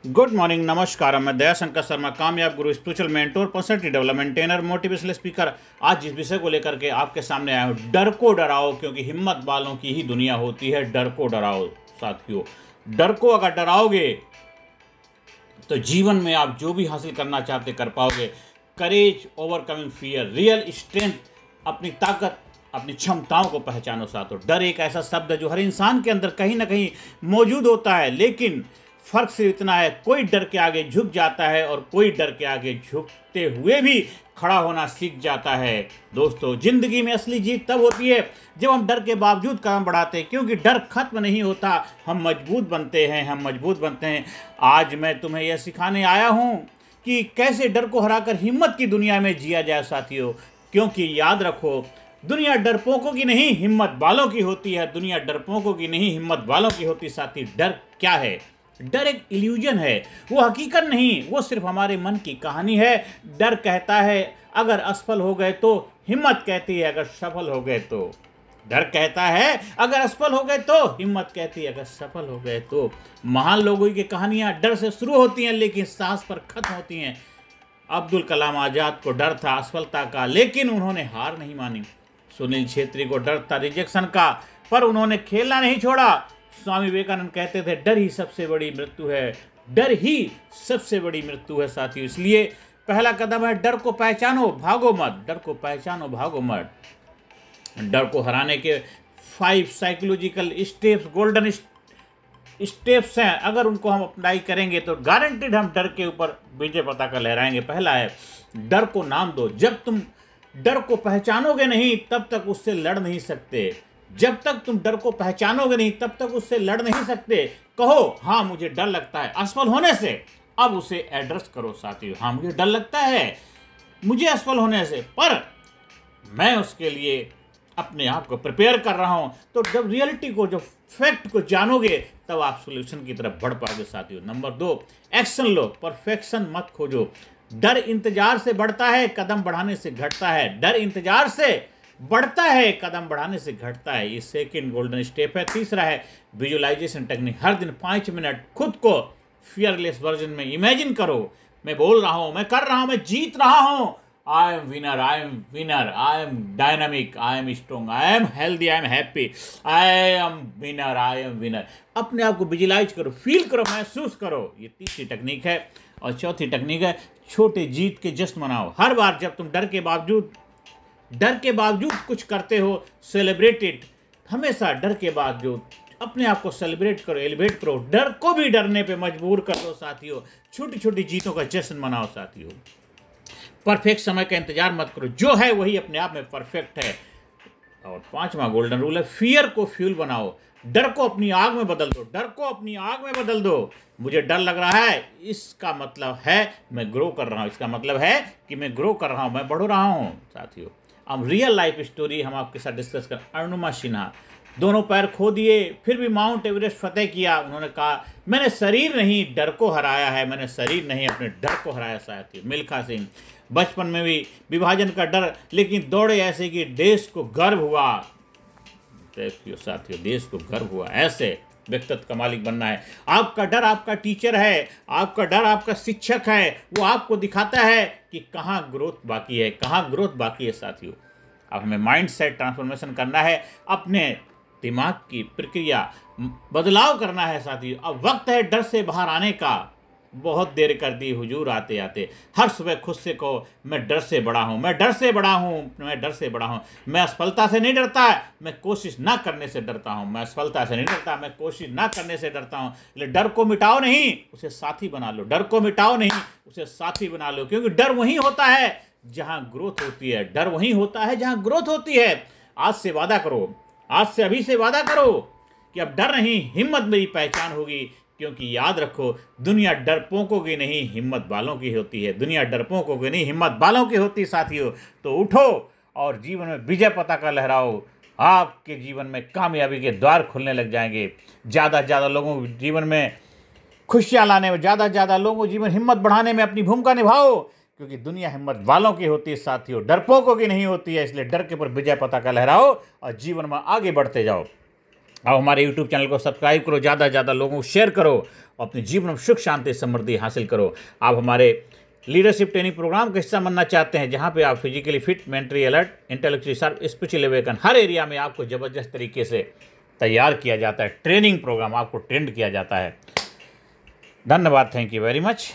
Good morning, नमस्कार। मैं दयाशंकर शर्मा, कामयाब गुरु, spiritual mentor, personality development trainer, motivational speaker. आज जिस विषय को लेकर के आपके सामने आया हूँ, डर को डराओ, क्योंकि हिम्मत वालों की ही दुनिया होती है। डर को डराओ साथियों। डर को अगर डराओगे तो जीवन में आप जो भी हासिल करना चाहते कर पाओगे। करेज ओवरकमिंग फियर, रियल स्ट्रेंथ, अपनी ताकत, अपनी क्षमताओं को पहचानो साथियों। डर एक ऐसा शब्द है जो हर इंसान के अंदर कहीं ना कहीं मौजूद होता है, लेकिन फर्क सिर्फ इतना है, कोई डर के आगे झुक जाता है और कोई डर के आगे झुकते हुए भी खड़ा होना सीख जाता है। दोस्तों, जिंदगी में असली जीत तब होती है जब हम डर के बावजूद कदम बढ़ाते हैं, क्योंकि डर खत्म नहीं होता, हम मजबूत बनते हैं, हम मजबूत बनते हैं। आज मैं तुम्हें यह सिखाने आया हूँ कि कैसे डर को हराकर हिम्मत की दुनिया में जिया जाए साथियों। क्योंकि याद रखो, दुनिया डरपोकों की नहीं, हिम्मत वालों की होती है। दुनिया डरपोकों की नहीं, हिम्मत वालों की होती। साथी, डर क्या है? डर एक इल्यूजन है, वो हकीकत नहीं, वो सिर्फ हमारे मन की कहानी है। डर कहता है अगर असफल हो गए तो, हिम्मत कहती है अगर सफल हो गए तो। डर कहता है अगर असफल हो गए तो, हिम्मत कहती है अगर सफल हो गए तो। महान लोगों की कहानियां डर से शुरू होती हैं लेकिन साहस पर खत्म होती हैं। अब्दुल कलाम आजाद को डर था असफलता का, लेकिन उन्होंने हार नहीं मानी। सुनील छेत्री को डर था रिजेक्शन का, पर उन्होंने खेलना नहीं छोड़ा। स्वामी विवेकानंद कहते थे, डर ही सबसे बड़ी मृत्यु है। डर ही सबसे बड़ी मृत्यु है साथियों। इसलिए पहला कदम है, डर को पहचानो, भागो मत। डर को पहचानो, भागो मत। डर को हराने के 5 साइकोलॉजिकल स्टेप्स, गोल्डन स्टेप्स हैं। अगर उनको हम अप्लाई करेंगे तो गारंटेड हम डर के ऊपर विजय पताका लहराएंगे। पहला है, डर को नाम दो। जब तुम डर को पहचानोगे नहीं, तब तक उससे लड़ नहीं सकते। जब तक तुम डर को पहचानोगे नहीं, तब तक उससे लड़ नहीं सकते। कहो, हाँ मुझे डर लगता है असफल होने से। अब उसे एड्रेस करो साथियों। हाँ मुझे डर लगता है मुझे असफल होने से, पर मैं उसके लिए अपने आप को प्रिपेयर कर रहा हूं। तो जब रियलिटी को, जब फैक्ट को जानोगे, तब आप सोल्यूशन की तरफ बढ़ पाओगे साथियों। नंबर 2, एक्शन लो, परफेक्शन मत खोजो। डर इंतजार से बढ़ता है, कदम बढ़ाने से घटता है। डर इंतजार से बढ़ता है, कदम बढ़ाने से घटता है। ये सेकंड गोल्डन स्टेप है। तीसरा है, विजुअलाइजेशन टेक्निक। हर दिन 5 मिनट खुद को फियरलेस वर्जन में इमेजिन करो। मैं बोल रहा हूं, मैं कर रहा हूं, मैं जीत रहा हूं। I am winner, I am winner, I am dynamic, I am strong, I am healthy, I am happy, I am winner, I am winner. अपने आप को विजुअलाइज करो, फील करो, महसूस करो। ये तीसरी टेक्निक है। और चौथी टेक्निक है, छोटे जीत के जश्न मनाओ। हर बार जब तुम डर के बावजूद कुछ करते हो, सेलिब्रेट इट। हमेशा डर के बावजूद अपने आप को सेलिब्रेट करो, एलिवेट करो। डर को भी डरने पे मजबूर कर दो साथियों। छोटी छोटी जीतों का जश्न मनाओ साथियों। परफेक्ट समय का इंतजार मत करो, जो है वही अपने आप में परफेक्ट है। और 5वां गोल्डन रूल है, फियर को फ्यूल बनाओ। डर को अपनी आग में बदल दो। डर को अपनी आग में बदल दो। मुझे डर लग रहा है, इसका मतलब है मैं ग्रो कर रहा हूँ। इसका मतलब है कि मैं ग्रो कर रहा हूँ, मैं बढ़ रहा हूँ साथियों। अब रियल लाइफ स्टोरी हम आपके साथ डिस्कस कर। अरुणिमा सिन्हा, दोनों पैर खो दिए, फिर भी माउंट एवरेस्ट फतेह किया। उन्होंने कहा, मैंने शरीर नहीं डर को हराया है, मैंने शरीर नहीं अपने डर को हराया साथियों। मिल्खा सिंह, बचपन में भी विभाजन का डर, लेकिन दौड़े ऐसे कि देश को गर्व हुआ। देखिए साथियों, देश को गर्व हुआ। ऐसे व्यक्तित्व का मालिक बनना है। आपका डर आपका टीचर है, आपका डर आपका शिक्षक है। वो आपको दिखाता है कि कहाँ ग्रोथ बाकी है, कहाँ ग्रोथ बाकी है साथियों। अब हमें माइंड सेट ट्रांसफॉर्मेशन करना है, अपने दिमाग की प्रक्रिया बदलाव करना है साथियों। अब वक्त है डर से बाहर आने का। बहुत देर कर दी हुजूर आते आते। हर सुबह खुद से कहो, मैं डर से बड़ा हूँ, मैं डर से बड़ा हूँ, मैं डर से बड़ा हूँ। मैं असफलता से नहीं डरता, मैं कोशिश ना करने से डरता हूँ। मैं असफलता से नहीं डरता, मैं कोशिश ना करने से डरता हूँ। इसलिए डर को मिटाओ नहीं, उसे साथी बना लो। डर को मिटाओ नहीं, उसे साथी बना लो। क्योंकि डर वहीं होता है जहाँ ग्रोथ होती है। डर वहीं होता है जहाँ ग्रोथ होती है। आज से वादा करो, आज से अभी से वादा करो कि अब डर नहीं, हिम्मत मेरी पहचान होगी। क्योंकि याद रखो, दुनिया डरपोकों की नहीं, हिम्मत वालों की होती है। दुनिया डरपोकों की नहीं, हिम्मत वालों की होती है साथियों। तो उठो और जीवन में विजय पताका लहराओ। आपके जीवन में कामयाबी के द्वार खुलने लग जाएंगे। ज़्यादा से ज़्यादा लोगों के जीवन में खुशियाँ लाने में, ज़्यादा से ज़्यादा लोगों को जीवन हिम्मत बढ़ाने में अपनी भूमिका निभाओ। क्योंकि दुनिया हिम्मत वालों की होती है साथियों, डरपोकों की नहीं होती है। इसलिए डर के ऊपर विजय पताका लहराओ और जीवन में आगे बढ़ते जाओ। अब हमारे YouTube चैनल को सब्सक्राइब करो, ज़्यादा से ज़्यादा लोगों को शेयर करो और अपने जीवन में सुख शांति समृद्धि हासिल करो। आप हमारे लीडरशिप ट्रेनिंग प्रोग्राम का हिस्सा बनना चाहते हैं, जहां पे आप physically fit, mentally alert, intellectually sharp, spiritually awaken, हर एरिया में आपको ज़बरदस्त तरीके से तैयार किया जाता है। ट्रेनिंग प्रोग्राम आपको ट्रेंड किया जाता है। धन्यवाद, थैंक यू वेरी मच।